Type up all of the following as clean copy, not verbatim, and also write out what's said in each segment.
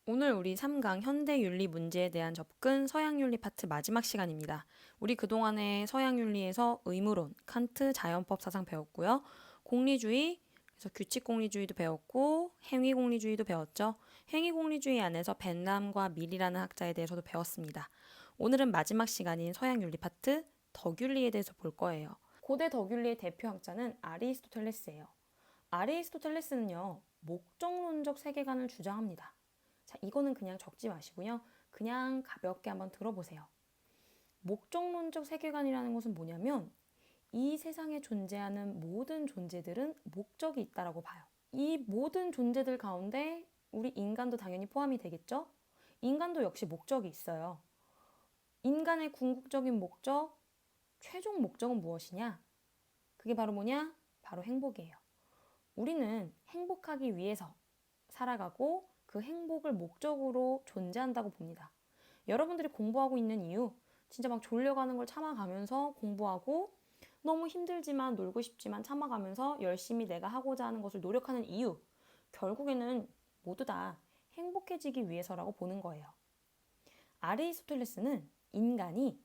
오늘 우리 3강 현대윤리 문제에 대한 접근 서양윤리 파트 마지막 시간입니다. 우리 그동안에 서양윤리에서 의무론, 칸트 자연법 사상 배웠고요. 공리주의, 그래서 규칙공리주의도 배웠고 행위공리주의도 배웠죠. 행위공리주의 안에서 벤람과 밀이라는 학자에 대해서도 배웠습니다. 오늘은 마지막 시간인 서양윤리 파트 덕윤리에 대해서 볼 거예요. 고대 덕윤리의 대표 학자는 아리스토텔레스예요. 아리스토텔레스는요, 목적론적 세계관을 주장합니다. 자, 이거는 그냥 적지 마시고요. 그냥 가볍게 한번 들어보세요. 목적론적 세계관이라는 것은 뭐냐면 이 세상에 존재하는 모든 존재들은 목적이 있다라고 봐요. 이 모든 존재들 가운데 우리 인간도 당연히 포함이 되겠죠? 인간도 역시 목적이 있어요. 인간의 궁극적인 목적, 최종 목적은 무엇이냐? 그게 바로 뭐냐? 바로 행복이에요. 우리는 행복하기 위해서 살아가고 그 행복을 목적으로 존재한다고 봅니다. 여러분들이 공부하고 있는 이유, 진짜 막 졸려가는 걸 참아가면서 공부하고 너무 힘들지만 놀고 싶지만 참아가면서 열심히 내가 하고자 하는 것을 노력하는 이유, 결국에는 모두 다 행복해지기 위해서라고 보는 거예요. 아리스토텔레스는 인간이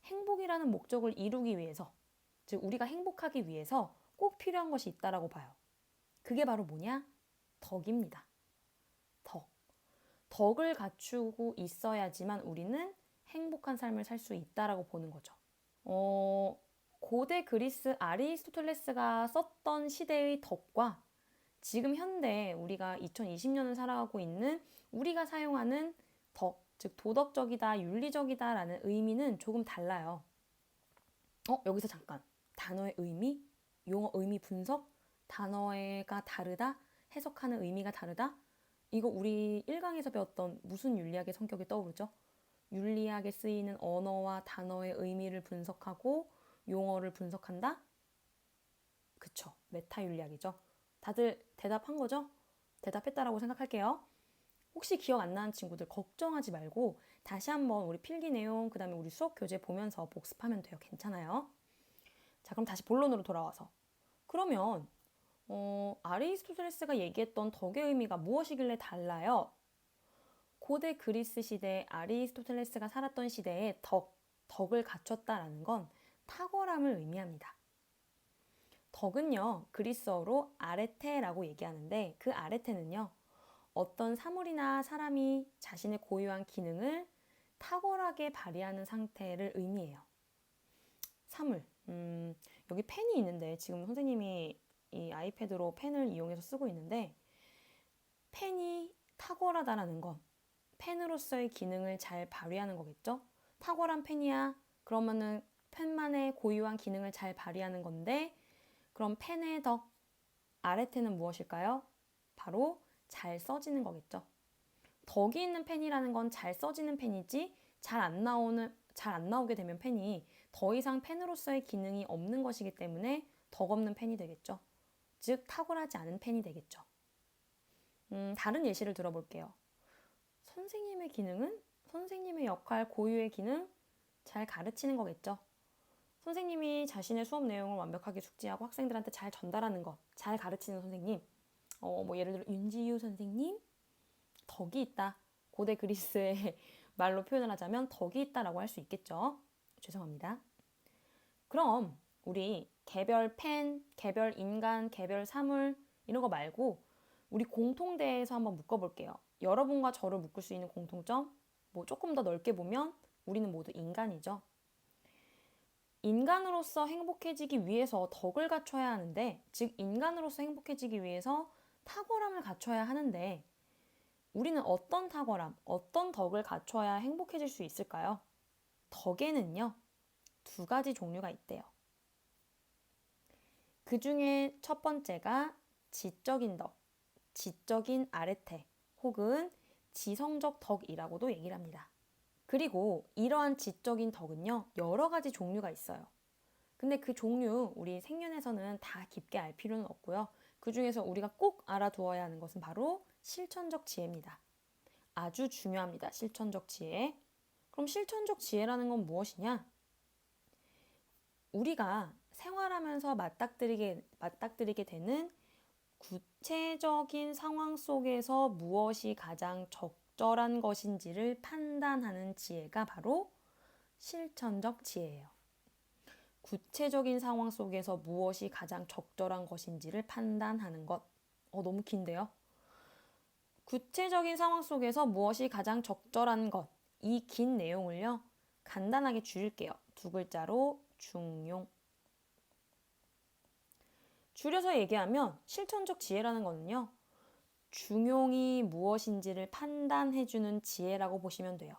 행복이라는 목적을 이루기 위해서, 즉 우리가 행복하기 위해서 꼭 필요한 것이 있다라고 봐요. 그게 바로 뭐냐? 덕입니다. 덕. 덕을 갖추고 있어야지만 우리는 행복한 삶을 살 수 있다라고 보는 거죠. 고대 그리스 아리스토텔레스가 썼던 시대의 덕과 지금 현대 우리가 2020년을 살아가고 있는 우리가 사용하는 덕, 즉 도덕적이다, 윤리적이다라는 의미는 조금 달라요. 여기서 잠깐. 단어의 의미, 용어 의미 분석, 단어가 다르다, 해석하는 의미가 다르다. 이거 우리 1강에서 배웠던 무슨 윤리학의 성격이 떠오르죠? 윤리학에 쓰이는 언어와 단어의 의미를 분석하고 용어를 분석한다? 그쵸. 메타윤리학이죠. 다들 대답한 거죠? 대답했다라고 생각할게요. 혹시 기억 안 나는 친구들 걱정하지 말고 다시 한번 우리 필기 내용, 그 다음에 우리 수업 교재 보면서 복습하면 돼요. 괜찮아요? 자, 그럼 다시 본론으로 돌아와서. 그러면 아리스토텔레스가 얘기했던 덕의 의미가 무엇이길래 달라요? 고대 그리스 시대 아리스토텔레스가 살았던 시대에 덕을 갖췄다라는 건 탁월함을 의미합니다. 덕은요, 그리스어로 아레테라고 얘기하는데 그 아레테는요, 어떤 사물이나 사람이 자신의 고유한 기능을 탁월하게 발휘하는 상태를 의미해요. 사물, 여기 펜이 있는데 지금 선생님이 이 아이패드로 펜을 이용해서 쓰고 있는데 펜이 탁월하다라는 건 펜으로서의 기능을 잘 발휘하는 거겠죠? 탁월한 펜이야. 그러면은 펜만의 고유한 기능을 잘 발휘하는 건데 그럼 펜의 덕, 아레테는 무엇일까요? 바로 잘 써지는 거겠죠. 덕이 있는 펜이라는 건 잘 써지는 펜이지 잘 안 나오게 되면 펜이 더 이상 펜으로서의 기능이 없는 것이기 때문에 덕 없는 펜이 되겠죠. 즉 탁월하지 않은 펜이 되겠죠. 다른 예시를 들어볼게요. 선생님의 기능은 선생님의 역할, 고유의 기능 잘 가르치는 거겠죠. 선생님이 자신의 수업 내용을 완벽하게 숙지하고 학생들한테 잘 전달하는 것, 잘 가르치는 선생님. 뭐 예를 들어 윤지유 선생님 덕이 있다. 고대 그리스의 말로 표현을 하자면 덕이 있다라고 할 수 있겠죠. 죄송합니다. 그럼 우리 개별 펜, 개별 인간, 개별 사물 이런 거 말고 우리 공통대에서 한번 묶어볼게요. 여러분과 저를 묶을 수 있는 공통점, 뭐 조금 더 넓게 보면 우리는 모두 인간이죠. 인간으로서 행복해지기 위해서 덕을 갖춰야 하는데, 즉 인간으로서 행복해지기 위해서 탁월함을 갖춰야 하는데 우리는 어떤 탁월함, 어떤 덕을 갖춰야 행복해질 수 있을까요? 덕에는요, 두 가지 종류가 있대요. 그 중에 첫 번째가 지적인 덕, 지적인 아레테 혹은 지성적 덕이라고도 얘기를 합니다. 그리고 이러한 지적인 덕은요, 여러 가지 종류가 있어요. 근데 그 종류 우리 생년에서는 다 깊게 알 필요는 없고요. 그 중에서 우리가 꼭 알아두어야 하는 것은 바로 실천적 지혜입니다. 아주 중요합니다. 실천적 지혜. 그럼 실천적 지혜라는 건 무엇이냐? 우리가 생활하면서 맞닥뜨리게 되는 구체적인 상황 속에서 무엇이 가장 적절한 것인지를 판단하는 지혜가 바로 실천적 지혜예요. 구체적인 상황 속에서 무엇이 가장 적절한 것인지를 판단하는 것. 너무 긴데요? 구체적인 상황 속에서 무엇이 가장 적절한 것. 이 긴 내용을요, 간단하게 줄일게요. 두 글자로 중용. 줄여서 얘기하면 실천적 지혜라는 거는요, 중용이 무엇인지를 판단해주는 지혜라고 보시면 돼요.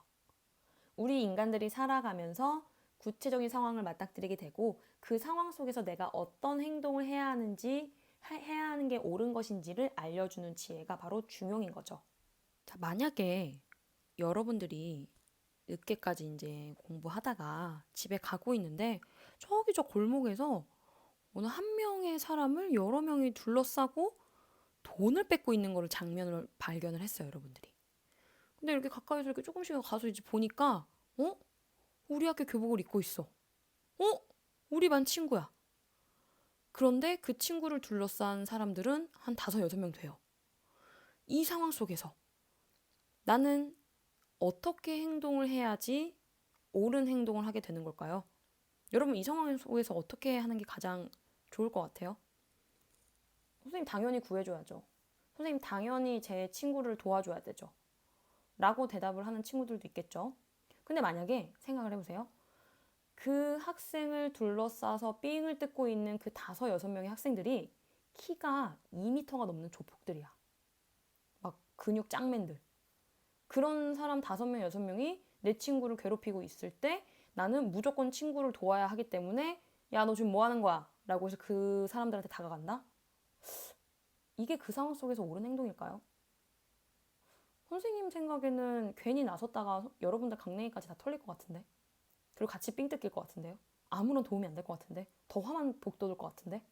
우리 인간들이 살아가면서 구체적인 상황을 맞닥뜨리게 되고 그 상황 속에서 내가 어떤 행동을 해야 하는 게 옳은 것인지를 알려주는 지혜가 바로 중용인 거죠. 자, 만약에 여러분들이 늦게까지 이제 공부하다가 집에 가고 있는데 저기 저 골목에서 어느 한 명의 사람을 여러 명이 둘러싸고 돈을 뺏고 있는 거를 장면을 발견을 했어요, 여러분들이. 근데 이렇게 가까이서 이렇게 조금씩 가서 이제 보니까, 우리 학교 교복을 입고 있어. 우리 반 친구야. 그런데 그 친구를 둘러싼 사람들은 한 5-6명 돼요. 이 상황 속에서 나는 어떻게 행동을 해야지 옳은 행동을 하게 되는 걸까요? 여러분, 이 상황 속에서 어떻게 하는 게 가장 좋을 것 같아요? 선생님 당연히 구해줘야죠. 선생님 당연히 제 친구를 도와줘야 되죠. 라고 대답을 하는 친구들도 있겠죠. 근데 만약에 생각을 해보세요. 그 학생을 둘러싸서 삥을 뜯고 있는 그 5-6명의 학생들이 키가 2m가 넘는 조폭들이야. 막 근육 짱맨들. 그런 사람 5명, 6명이 내 친구를 괴롭히고 있을 때 나는 무조건 친구를 도와야 하기 때문에 야, 너 지금 뭐 하는 거야? 라고 해서 그 사람들한테 다가간다? 이게 그 상황 속에서 옳은 행동일까요? 선생님 생각에는 괜히 나섰다가 여러분들 강냉이까지 다 털릴 것 같은데? 그리고 같이 삥 뜯길 것 같은데요? 아무런 도움이 안 될 것 같은데? 더 화만 복돋을 것 같은데?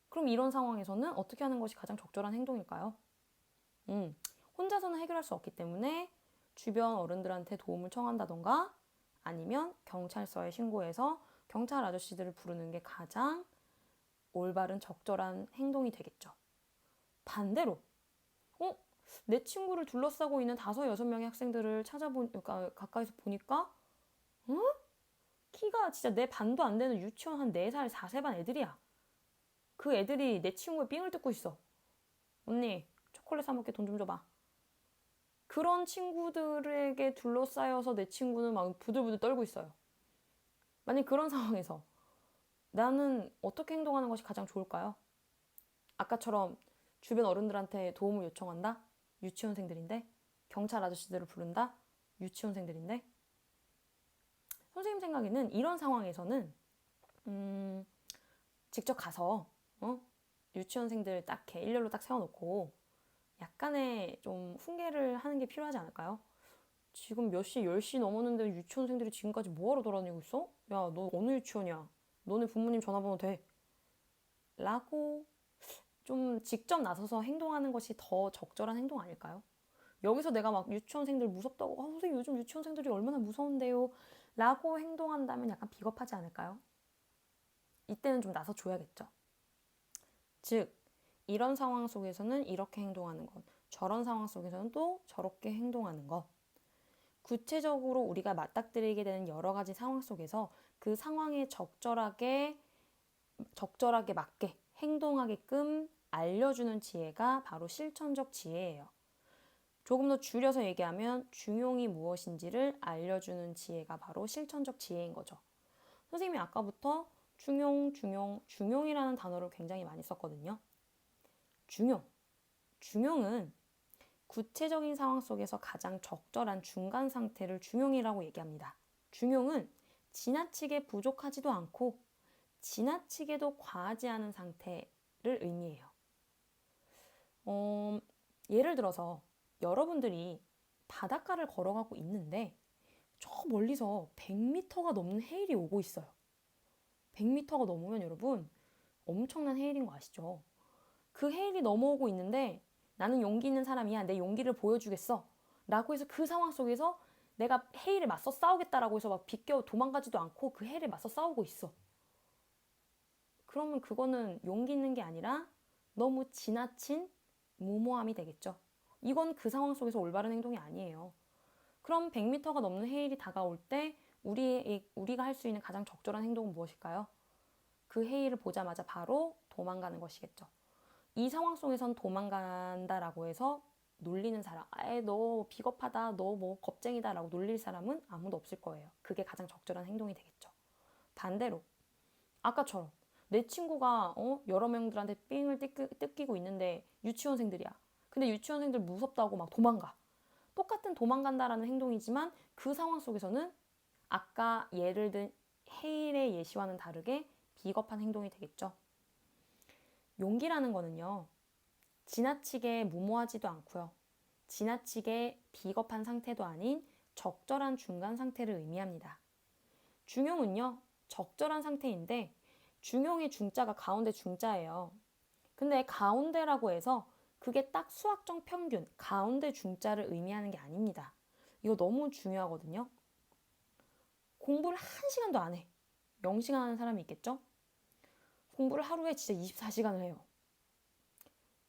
그럼 이런 상황에서는 어떻게 하는 것이 가장 적절한 행동일까요? 혼자서는 해결할 수 없기 때문에 주변 어른들한테 도움을 청한다던가 아니면 경찰서에 신고해서 경찰 아저씨들을 부르는 게 가장 올바른 적절한 행동이 되겠죠. 반대로 내 친구를 둘러싸고 있는 5-6명의 학생들을 그러니까 가까이서 보니까 키가 진짜 내 반도 안 되는 유치원 한 4살, 4세반 애들이야. 그 애들이 내 친구의 삥을 뜯고 있어. 언니, 초콜릿 사 먹게 돈 좀 줘봐. 그런 친구들에게 둘러싸여서 내 친구는 막 부들부들 떨고 있어요. 만약 그런 상황에서 나는 어떻게 행동하는 것이 가장 좋을까요? 아까처럼 주변 어른들한테 도움을 요청한다? 유치원생들인데? 경찰 아저씨들을 부른다? 유치원생들인데? 선생님 생각에는 이런 상황에서는 직접 가서 유치원생들 딱 이렇게 일렬로 딱 세워놓고 약간의 좀 훈계를 하는 게 필요하지 않을까요? 지금 몇 시, 10시 넘었는데 유치원생들이 지금까지 뭐하러 돌아다니고 있어? 야, 너 어느 유치원이야? 너네 부모님 전화번호 돼? 라고 좀 직접 나서서 행동하는 것이 더 적절한 행동 아닐까요? 여기서 내가 막 유치원생들 무섭다고 선생님 요즘 유치원생들이 얼마나 무서운데요? 라고 행동한다면 약간 비겁하지 않을까요? 이때는 좀 나서줘야겠죠. 즉, 이런 상황 속에서는 이렇게 행동하는 것, 저런 상황 속에서는 또 저렇게 행동하는 것. 구체적으로 우리가 맞닥뜨리게 되는 여러 가지 상황 속에서 그 상황에 적절하게 맞게 행동하게끔 알려주는 지혜가 바로 실천적 지혜예요. 조금 더 줄여서 얘기하면 중용이 무엇인지를 알려주는 지혜가 바로 실천적 지혜인 거죠. 선생님이 아까부터 중용이라는 단어를 굉장히 많이 썼거든요. 중용은 구체적인 상황 속에서 가장 적절한 중간 상태를 중용이라고 얘기합니다. 중용은 지나치게 부족하지도 않고 지나치게도 과하지 않은 상태를 의미해요. 예를 들어서 여러분들이 바닷가를 걸어가고 있는데 저 멀리서 100m가 넘는 해일이 오고 있어요. 100m가 넘으면 여러분 엄청난 해일인 거 아시죠? 그 해일이 넘어오고 있는데 나는 용기 있는 사람이야. 내 용기를 보여주겠어. 라고 해서 그 상황 속에서 내가 해일에 맞서 싸우겠다라고 해서 막 비껴 도망가지도 않고 그 해일에 맞서 싸우고 있어. 그러면 그거는 용기 있는 게 아니라 너무 지나친 무모함이 되겠죠. 이건 그 상황 속에서 올바른 행동이 아니에요. 그럼 100m가 넘는 해일이 다가올 때 우리가 할 수 있는 가장 적절한 행동은 무엇일까요? 그 해일을 보자마자 바로 도망가는 것이겠죠. 이 상황 속에선 도망간다라고 해서 놀리는 사람, 아예 너 비겁하다, 너 뭐 겁쟁이다 라고 놀릴 사람은 아무도 없을 거예요. 그게 가장 적절한 행동이 되겠죠. 반대로 아까처럼 내 친구가 여러 명들한테 삥을 뜯기고 있는데 유치원생들이야. 근데 유치원생들 무섭다고 막 도망가. 똑같은 도망간다라는 행동이지만 그 상황 속에서는 아까 예를 든 헤일의 예시와는 다르게 비겁한 행동이 되겠죠. 용기라는 거는요, 지나치게 무모하지도 않고요. 지나치게 비겁한 상태도 아닌 적절한 중간 상태를 의미합니다. 중용은요, 적절한 상태인데 중용의 중자가 가운데 중자예요. 근데 가운데라고 해서 그게 딱 수학적 평균, 가운데 중자를 의미하는 게 아닙니다. 이거 너무 중요하거든요. 공부를 1시간도 안 해. 0시간 하는 사람이 있겠죠? 공부를 하루에 진짜 24시간을 해요.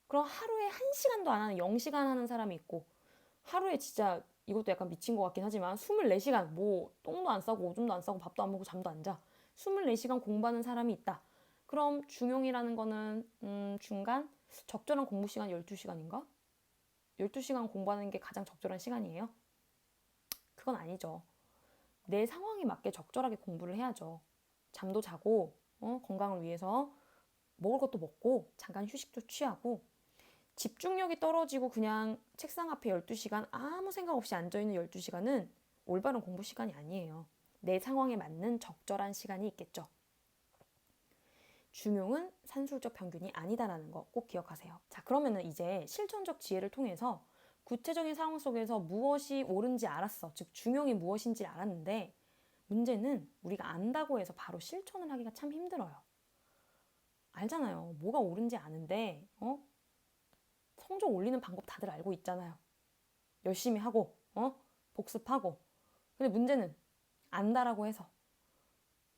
그럼 하루에 1시간도 안 하는 0시간 하는 사람이 있고 하루에 진짜 이것도 약간 미친 것 같긴 하지만 24시간 뭐 똥도 안 싸고 오줌도 안 싸고 밥도 안 먹고 잠도 안 자. 24시간 공부하는 사람이 있다. 그럼 중용이라는 거는 중간 적절한 공부 시간 12시간인가? 12시간 공부하는 게 가장 적절한 시간이에요? 그건 아니죠. 내 상황에 맞게 적절하게 공부를 해야죠. 잠도 자고 건강을 위해서 먹을 것도 먹고 잠깐 휴식도 취하고 집중력이 떨어지고 그냥 책상 앞에 12시간 아무 생각 없이 앉아있는 12시간은 올바른 공부 시간이 아니에요. 내 상황에 맞는 적절한 시간이 있겠죠. 중용은 산술적 평균이 아니다라는 거 꼭 기억하세요. 자, 그러면은 이제 실천적 지혜를 통해서 구체적인 상황 속에서 무엇이 옳은지 알았어. 즉 중용이 무엇인지 알았는데 문제는 우리가 안다고 해서 바로 실천을 하기가 참 힘들어요. 알잖아요. 뭐가 옳은지 아는데 성적 올리는 방법 다들 알고 있잖아요. 열심히 하고 복습하고. 근데 문제는 안다라고 해서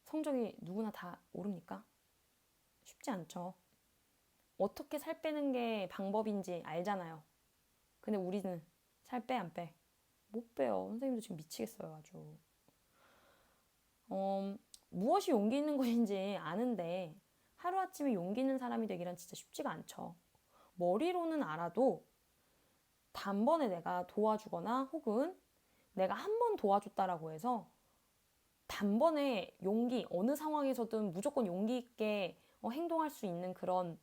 성적이 누구나 다 오릅니까? 쉽지 않죠. 어떻게 살 빼는 게 방법인지 알잖아요. 근데 우리는 살 빼 안 빼? 못 빼요. 선생님도 지금 미치겠어요. 아주. 무엇이 용기 있는 것인지 아는데 하루아침에 용기 있는 사람이 되기란 진짜 쉽지가 않죠. 머리로는 알아도 단번에 내가 도와주거나 혹은 내가 한 번 도와줬다라고 해서 단번에 용기, 어느 상황에서든 무조건 용기 있게 행동할 수 있는 그런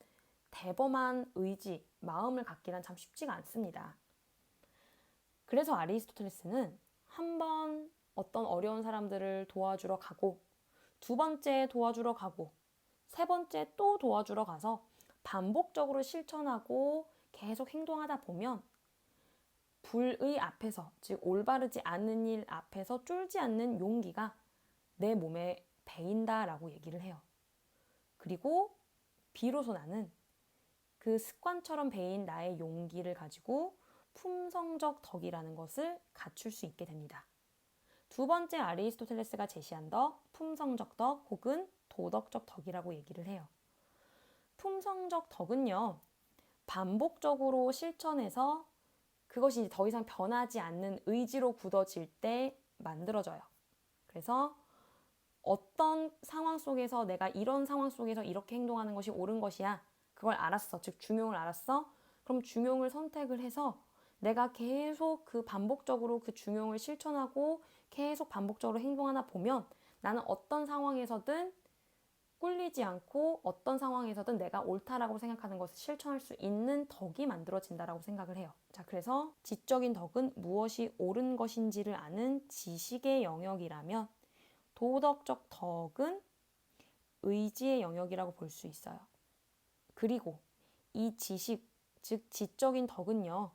대범한 의지, 마음을 갖기란 참 쉽지가 않습니다. 그래서 아리스토텔레스는 한 번 어떤 어려운 사람들을 도와주러 가고 두 번째 도와주러 가고 세 번째 또 도와주러 가서 반복적으로 실천하고 계속 행동하다 보면 불의 앞에서, 즉 올바르지 않은 일 앞에서 쫄지 않는 용기가 내 몸에 배인다라고 얘기를 해요. 그리고 비로소 나는 그 습관처럼 배인 나의 용기를 가지고 품성적 덕이라는 것을 갖출 수 있게 됩니다. 두 번째 아리스토텔레스가 제시한 덕, 품성적 덕 혹은 도덕적 덕이라고 얘기를 해요. 품성적 덕은요, 반복적으로 실천해서 그것이 이제 더 이상 변하지 않는 의지로 굳어질 때 만들어져요. 그래서 어떤 상황 속에서 내가 이런 상황 속에서 이렇게 행동하는 것이 옳은 것이야. 그걸 알았어. 즉 중용을 알았어. 그럼 중용을 선택을 해서 내가 계속 그 반복적으로 그 중용을 실천하고 계속 반복적으로 행동하다 보면 나는 어떤 상황에서든 꿀리지 않고 어떤 상황에서든 내가 옳다라고 생각하는 것을 실천할 수 있는 덕이 만들어진다라고 생각을 해요. 자, 그래서 지적인 덕은 무엇이 옳은 것인지를 아는 지식의 영역이라면 도덕적 덕은 의지의 영역이라고 볼 수 있어요. 그리고 이 지식, 즉 지적인 덕은요,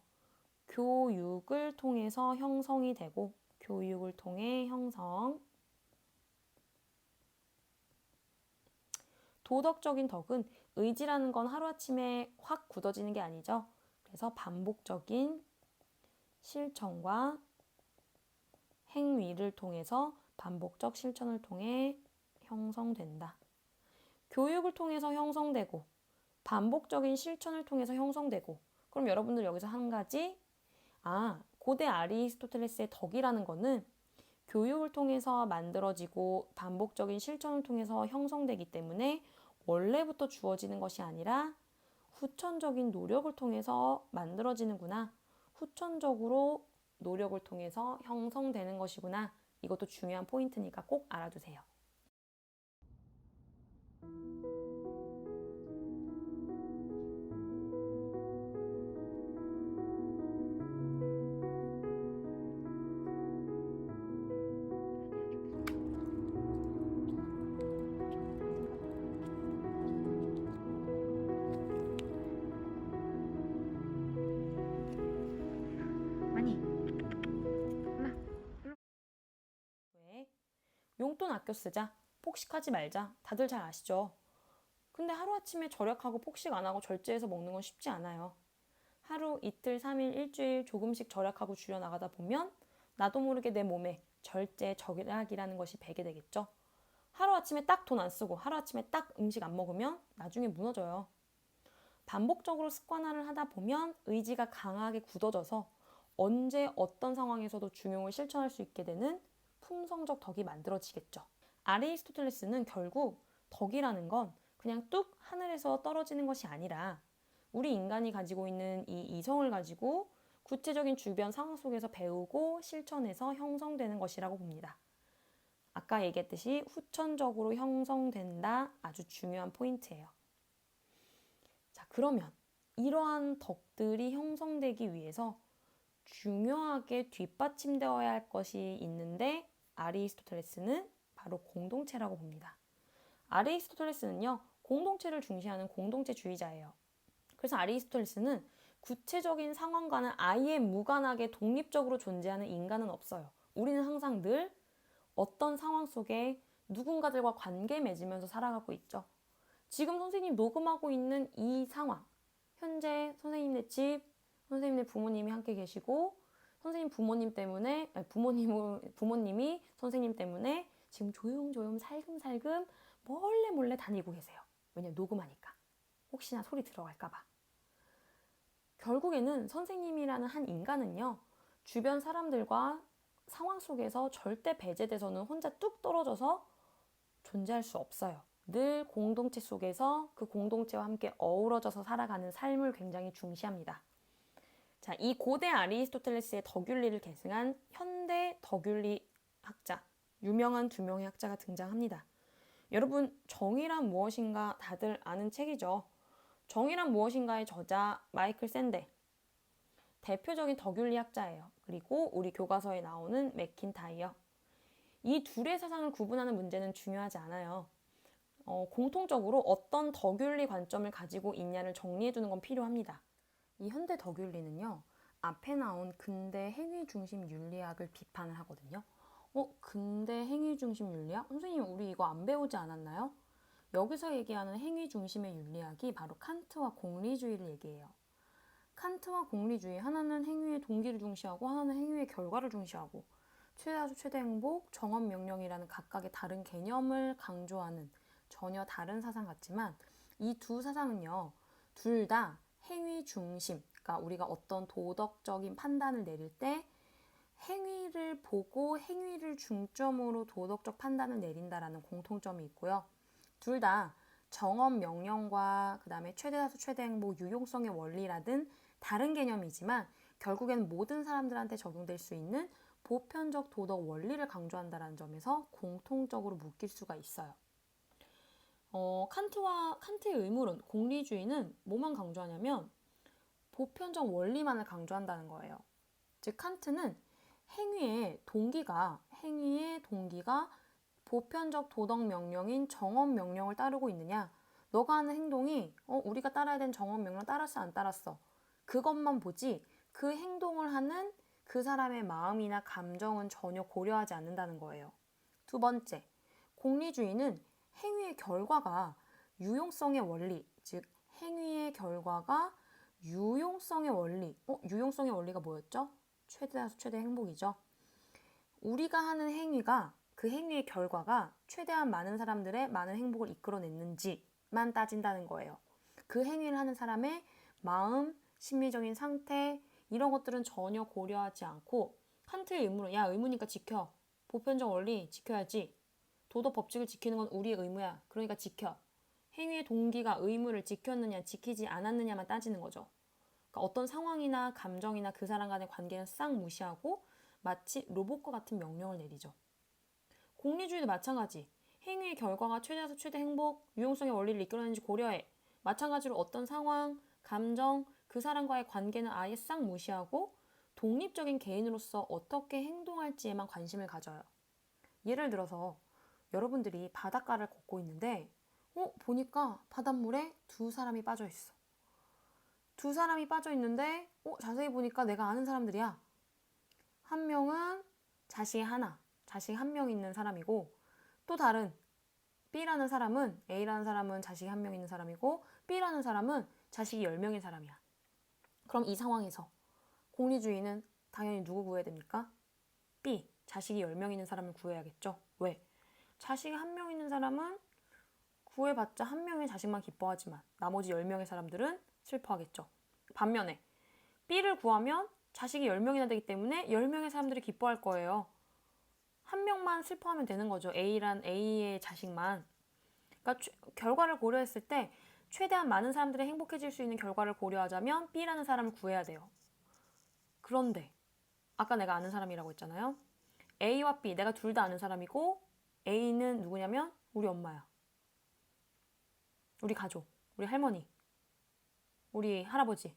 교육을 통해서 형성이 되고 교육을 통해 형성, 도덕적인 덕은 의지라는 건 하루아침에 확 굳어지는 게 아니죠. 그래서 반복적인 실천과 행위를 통해서 반복적 실천을 통해 형성된다. 교육을 통해서 형성되고 반복적인 실천을 통해서 형성되고 그럼 여러분들 여기서 한 가지 고대 아리스토텔레스의 덕이라는 거는 교육을 통해서 만들어지고 반복적인 실천을 통해서 형성되기 때문에 원래부터 주어지는 것이 아니라 후천적인 노력을 통해서 만들어지는구나. 후천적으로 노력을 통해서 형성되는 것이구나. 이것도 중요한 포인트니까 꼭 알아두세요. 왜? 용돈 아껴 쓰자. 폭식하지 말자. 다들 잘 아시죠? 근데 하루아침에 절약하고 폭식 안 하고 절제해서 먹는 건 쉽지 않아요. 하루, 이틀, 3일, 일주일 조금씩 절약하고 줄여나가다 보면 나도 모르게 내 몸에 절제, 절약이라는 것이 배게 되겠죠. 하루아침에 딱 돈 안 쓰고 하루아침에 딱 음식 안 먹으면 나중에 무너져요. 반복적으로 습관화를 하다 보면 의지가 강하게 굳어져서 언제 어떤 상황에서도 중용을 실천할 수 있게 되는 품성적 덕이 만들어지겠죠. 아리스토텔레스는 결국 덕이라는 건 그냥 뚝 하늘에서 떨어지는 것이 아니라 우리 인간이 가지고 있는 이 이성을 가지고 구체적인 주변 상황 속에서 배우고 실천해서 형성되는 것이라고 봅니다. 아까 얘기했듯이 후천적으로 형성된다. 아주 중요한 포인트예요. 자, 그러면 이러한 덕들이 형성되기 위해서 중요하게 뒷받침되어야 할 것이 있는데 아리스토텔레스는 바로 공동체라고 봅니다. 아리스토텔레스는요, 공동체를 중시하는 공동체주의자예요. 그래서 아리스토텔레스는 구체적인 상황과는 아예 무관하게 독립적으로 존재하는 인간은 없어요. 우리는 항상 늘 어떤 상황 속에 누군가들과 관계 맺으면서 살아가고 있죠. 지금 선생님 녹음하고 있는 이 상황, 현재 선생님네 집, 선생님네 부모님이 함께 계시고 선생님 부모님 때문에 부모님이 선생님 때문에 지금 조용조용 살금살금 몰래 다니고 계세요. 왜냐면 녹음하니까. 혹시나 소리 들어갈까봐. 결국에는 선생님이라는 한 인간은요, 주변 사람들과 상황 속에서 절대 배제돼서는 혼자 뚝 떨어져서 존재할 수 없어요. 늘 공동체 속에서 그 공동체와 함께 어우러져서 살아가는 삶을 굉장히 중시합니다. 자, 이 고대 아리스토텔레스의 덕윤리를 계승한 현대 덕윤리 학자, 유명한 두 명의 학자가 등장합니다. 여러분, 정의란 무엇인가 다들 아는 책이죠. 정의란 무엇인가의 저자 마이클 샌델, 대표적인 덕윤리 학자예요. 그리고 우리 교과서에 나오는 맥킨타이어. 이 둘의 사상을 구분하는 문제는 중요하지 않아요. 공통적으로 어떤 덕윤리 관점을 가지고 있냐를 정리해두는 건 필요합니다. 이 현대 덕윤리는요, 앞에 나온 근대 행위 중심 윤리학을 비판을 하거든요. 근대 행위 중심 윤리학? 선생님, 우리 이거 안 배우지 않았나요? 여기서 얘기하는 행위 중심의 윤리학이 바로 칸트와 공리주의를 얘기해요. 칸트와 공리주의, 하나는 행위의 동기를 중시하고 하나는 행위의 결과를 중시하고 최다수 최대 행복, 정업 명령이라는 각각의 다른 개념을 강조하는 전혀 다른 사상 같지만 이 두 사상은요, 둘 다 행위 중심, 그러니까 우리가 어떤 도덕적인 판단을 내릴 때 행위를 보고 행위를 중점으로 도덕적 판단을 내린다라는 공통점이 있고요. 둘 다 정업 명령과 그 다음에 최대다수 최대 행복, 유용성의 원리라든 다른 개념이지만 결국엔 모든 사람들한테 적용될 수 있는 보편적 도덕 원리를 강조한다는 점에서 공통적으로 묶일 수가 있어요. 칸트의 의무론, 공리주의는 뭐만 강조하냐면 보편적 원리만을 강조한다는 거예요. 즉 칸트는 행위의 동기가 보편적 도덕 명령인 정업 명령을 따르고 있느냐, 너가 하는 행동이 우리가 따라야 되는 정업 명령 따랐어 안 따랐어, 그것만 보지 그 행동을 하는 그 사람의 마음이나 감정은 전혀 고려하지 않는다는 거예요. 두 번째, 공리주의는 행위의 결과가 유용성의 원리, 즉 행위의 결과가 유용성의 원리. 유용성의 원리가 뭐였죠? 최대다수 최대 행복이죠. 우리가 하는 행위가, 그 행위의 결과가 최대한 많은 사람들의 많은 행복을 이끌어냈는지만 따진다는 거예요. 그 행위를 하는 사람의 마음, 심리적인 상태, 이런 것들은 전혀 고려하지 않고 칸트의 의무로 야 의무니까 지켜. 보편적 원리 지켜야지. 도덕 법칙을 지키는 건 우리의 의무야. 그러니까 지켜. 행위의 동기가 의무를 지켰느냐 지키지 않았느냐만 따지는 거죠. 그러니까 어떤 상황이나 감정이나 그 사람 간의 관계는 싹 무시하고 마치 로봇과 같은 명령을 내리죠. 공리주의도 마찬가지. 행위의 결과가 최대에서 최대 행복, 유용성의 원리를 이끌어내는지 고려해. 마찬가지로 어떤 상황, 감정, 그 사람과의 관계는 아예 싹 무시하고 독립적인 개인으로서 어떻게 행동할지에만 관심을 가져요. 예를 들어서 여러분들이 바닷가를 걷고 있는데 보니까 바닷물에 두 사람이 빠져 있어. 두 사람이 빠져 있는데 자세히 보니까 내가 아는 사람들이야. 한 명은 자식이 하나, 자식 한 명 있는 사람이고 또 다른 B라는 사람은 A라는 사람은 자식이 한 명 있는 사람이고 B라는 사람은 자식이 10명인 사람이야. 그럼 이 상황에서 공리주의는 당연히 누구 구해야 됩니까? B, 자식이 10명 있는 사람을 구해야겠죠. 왜? 자식이 한 명 있는 사람은 구해봤자 한 명의 자식만 기뻐하지만 나머지 10명의 사람들은 슬퍼하겠죠. 반면에 B를 구하면 자식이 10명이나 되기 때문에 10명의 사람들이 기뻐할 거예요. 한 명만 슬퍼하면 되는 거죠. A란 A의 자식만. 그러니까 결과를 고려했을 때 최대한 많은 사람들이 행복해질 수 있는 결과를 고려하자면 B라는 사람을 구해야 돼요. 그런데 아까 내가 아는 사람이라고 했잖아요. A와 B, 내가 둘 다 아는 사람이고 A는 누구냐면 우리 엄마야. 우리 가족, 우리 할머니, 우리 할아버지,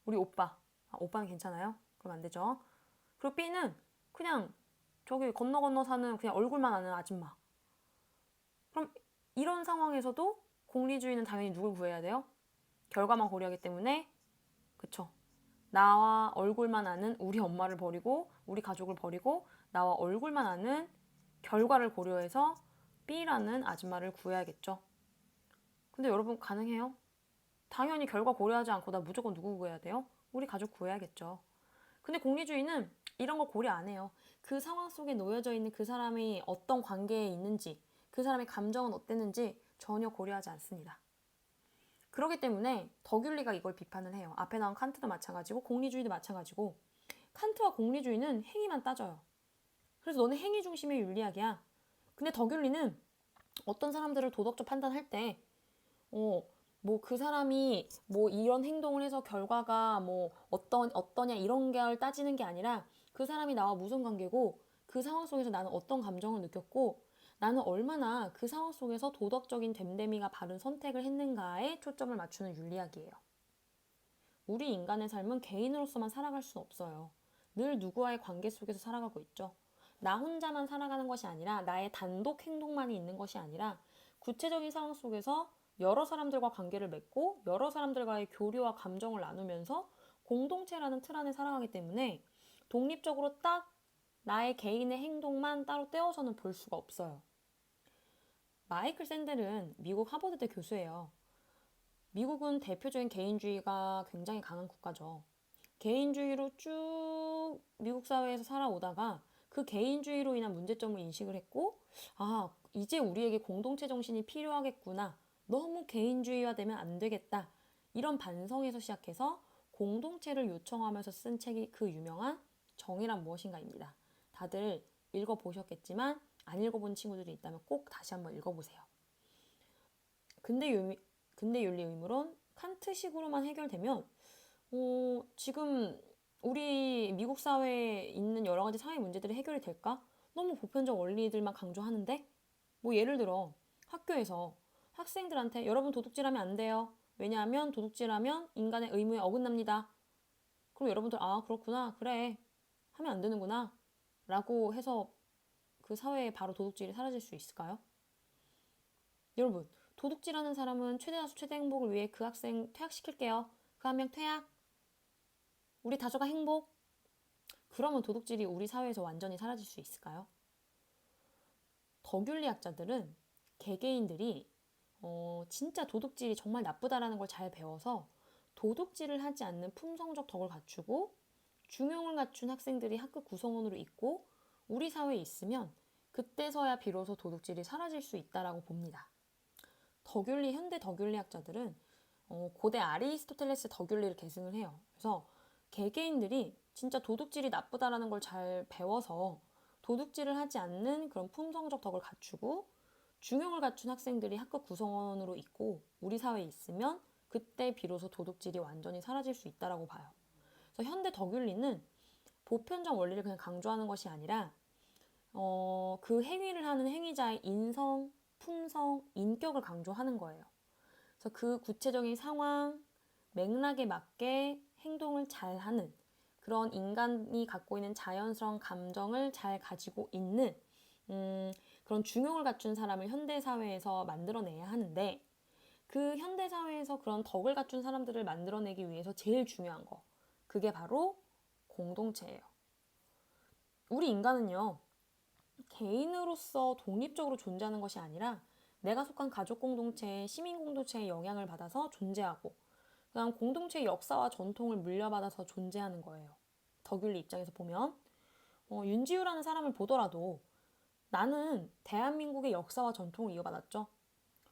우리 오빠. 오빠는 괜찮아요? 그럼 안 되죠. 그리고 B는 그냥 저기 건너 사는 그냥 얼굴만 아는 아줌마. 그럼 이런 상황에서도 공리주의는 당연히 누굴 구해야 돼요? 결과만 고려하기 때문에 그쵸. 나와 얼굴만 아는 우리 엄마를 버리고 우리 가족을 버리고 나와 얼굴만 아는 결과를 고려해서 B라는 아줌마를 구해야겠죠. 근데 여러분 가능해요? 당연히 결과 고려하지 않고 나 무조건 누구 구해야 돼요? 우리 가족 구해야겠죠. 근데 공리주의는 이런 거 고려 안 해요. 그 상황 속에 놓여져 있는 그 사람이 어떤 관계에 있는지, 그 사람의 감정은 어땠는지 전혀 고려하지 않습니다. 그렇기 때문에 더귤리가 이걸 비판을 해요. 앞에 나온 칸트도 마찬가지고 공리주의도 마찬가지고 칸트와 공리주의는 행위만 따져요. 그래서 너는 행위 중심의 윤리학이야. 근데 더귤리는 어떤 사람들을 도덕적 판단할 때 뭐 그 사람이 뭐 이런 행동을 해서 결과가 뭐 어떠냐 이런 걸 따지는 게 아니라 그 사람이 나와 무슨 관계고 그 상황 속에서 나는 어떤 감정을 느꼈고 나는 얼마나 그 상황 속에서 도덕적인 됨됨이가 바른 선택을 했는가에 초점을 맞추는 윤리학이에요. 우리 인간의 삶은 개인으로서만 살아갈 수는 없어요. 늘 누구와의 관계 속에서 살아가고 있죠. 나 혼자만 살아가는 것이 아니라 나의 단독 행동만이 있는 것이 아니라 구체적인 상황 속에서 여러 사람들과 관계를 맺고 여러 사람들과의 교류와 감정을 나누면서 공동체라는 틀 안에 살아가기 때문에 독립적으로 딱 나의 개인의 행동만 따로 떼어서는 볼 수가 없어요. 마이클 샌델은 미국 하버드대 교수예요. 미국은 대표적인 개인주의가 굉장히 강한 국가죠. 개인주의로 쭉 미국 사회에서 살아오다가 그 개인주의로 인한 문제점을 인식을 했고 이제 우리에게 공동체 정신이 필요하겠구나. 너무 개인주의화되면 안 되겠다. 이런 반성에서 시작해서 공동체를 요청하면서 쓴 책이 그 유명한 정의란 무엇인가입니다. 다들 읽어보셨겠지만 안 읽어본 친구들이 있다면 꼭 다시 한번 읽어보세요. 근대 윤리 의무론 칸트식으로만 해결되면 지금 우리 미국 사회에 있는 여러 가지 사회 문제들이 해결이 될까? 너무 보편적 원리들만 강조하는데 뭐 예를 들어 학교에서 학생들한테 여러분 도둑질하면 안 돼요. 왜냐하면 도둑질하면 인간의 의무에 어긋납니다. 그럼 여러분들 그렇구나 그래 하면 안 되는구나 라고 해서 그 사회에 바로 도둑질이 사라질 수 있을까요? 여러분 도둑질하는 사람은 최대다수 최대 행복을 위해 그 학생 퇴학시킬게요. 그 한 명 퇴학. 우리 다수가 행복. 그러면 도둑질이 우리 사회에서 완전히 사라질 수 있을까요? 더균리학자들은 개개인들이 진짜 도둑질이 정말 나쁘다라는 걸 잘 배워서 도둑질을 하지 않는 품성적 덕을 갖추고 중용을 갖춘 학생들이 학급 구성원으로 있고 우리 사회에 있으면 그때서야 비로소 도둑질이 사라질 수 있다라고 봅니다. 현대 더균리학자들은 고대 아리스토텔레스 더균리를 계승을 해요. 그래서 개개인들이 진짜 도둑질이 나쁘다라는 걸 잘 배워서 도둑질을 하지 않는 그런 품성적 덕을 갖추고 중용을 갖춘 학생들이 학급 구성원으로 있고 우리 사회에 있으면 그때 비로소 도둑질이 완전히 사라질 수 있다라고 봐요. 그래서 현대 덕윤리는 보편적 원리를 그냥 강조하는 것이 아니라 그 행위를 하는 행위자의 인성, 품성, 인격을 강조하는 거예요. 그래서 그 구체적인 상황, 맥락에 맞게 행동을 잘하는 그런 인간이 갖고 있는 자연스러운 감정을 잘 가지고 있는 그런 중용을 갖춘 사람을 현대사회에서 만들어내야 하는데 그 현대사회에서 그런 덕을 갖춘 사람들을 만들어내기 위해서 제일 중요한 거 그게 바로 공동체예요. 우리 인간은요. 개인으로서 독립적으로 존재하는 것이 아니라 내가 속한 가족 공동체, 시민 공동체의 영향을 받아서 존재하고 그다음 공동체의 역사와 전통을 물려받아서 존재하는 거예요. 덕윤리 입장에서 보면 윤지유라는 사람을 보더라도 나는 대한민국의 역사와 전통을 이어받았죠.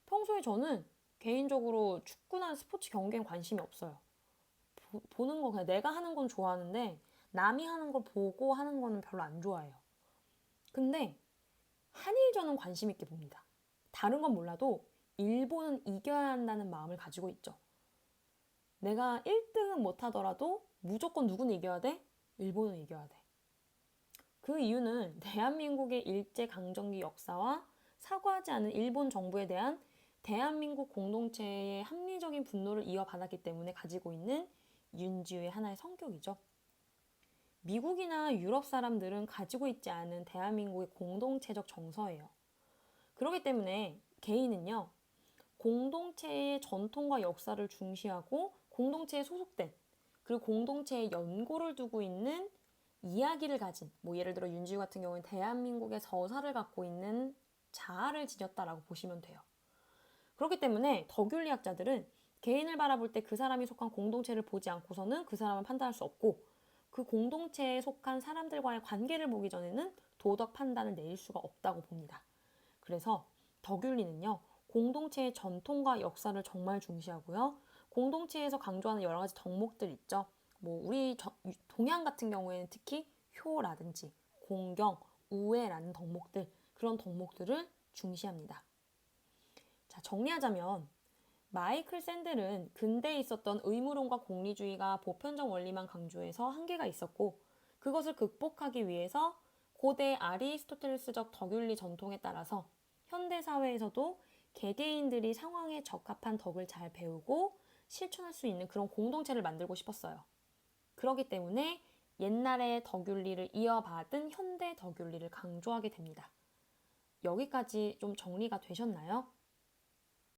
평소에 저는 개인적으로 축구나 스포츠 경기엔 관심이 없어요. 보는 거 그냥 내가 하는 건 좋아하는데 남이 하는 걸 보고 하는 거는 별로 안 좋아해요. 근데 한일전은 관심 있게 봅니다. 다른 건 몰라도 일본은 이겨야 한다는 마음을 가지고 있죠. 내가 1등은 못하더라도 무조건 누구는 이겨야 돼? 일본은 이겨야 돼. 그 이유는 대한민국의 일제강점기 역사와 사과하지 않은 일본 정부에 대한 대한민국 공동체의 합리적인 분노를 이어받았기 때문에 가지고 있는 윤지유의 하나의 성격이죠. 미국이나 유럽 사람들은 가지고 있지 않은 대한민국의 공동체적 정서예요. 그렇기 때문에 개인은요, 공동체의 전통과 역사를 중시하고 공동체에 소속된 그리고 공동체에 연고를 두고 있는 이야기를 가진 예를 들어 윤지유 같은 경우는 대한민국의 서사를 갖고 있는 자아를 지녔다라고 보시면 돼요. 그렇기 때문에 덕윤리학자들은 개인을 바라볼 때 그 사람이 속한 공동체를 보지 않고서는 그 사람을 판단할 수 없고 그 공동체에 속한 사람들과의 관계를 보기 전에는 도덕 판단을 내릴 수가 없다고 봅니다. 그래서 덕윤리는요. 공동체의 전통과 역사를 정말 중시하고요. 공동체에서 강조하는 여러 가지 덕목들 있죠. 우리 동양 같은 경우에는 특히 효라든지 공경, 우애라는 덕목들, 그런 덕목들을 중시합니다. 자, 정리하자면 마이클 샌델은 근대에 있었던 의무론과 공리주의가 보편적 원리만 강조해서 한계가 있었고 그것을 극복하기 위해서 고대 아리스토텔레스적 덕윤리 전통에 따라서 현대사회에서도 개개인들이 상황에 적합한 덕을 잘 배우고 실천할 수 있는 그런 공동체를 만들고 싶었어요. 그렇기 때문에 옛날의 덕윤리를 이어받은 현대 덕윤리를 강조하게 됩니다. 여기까지 좀 정리가 되셨나요?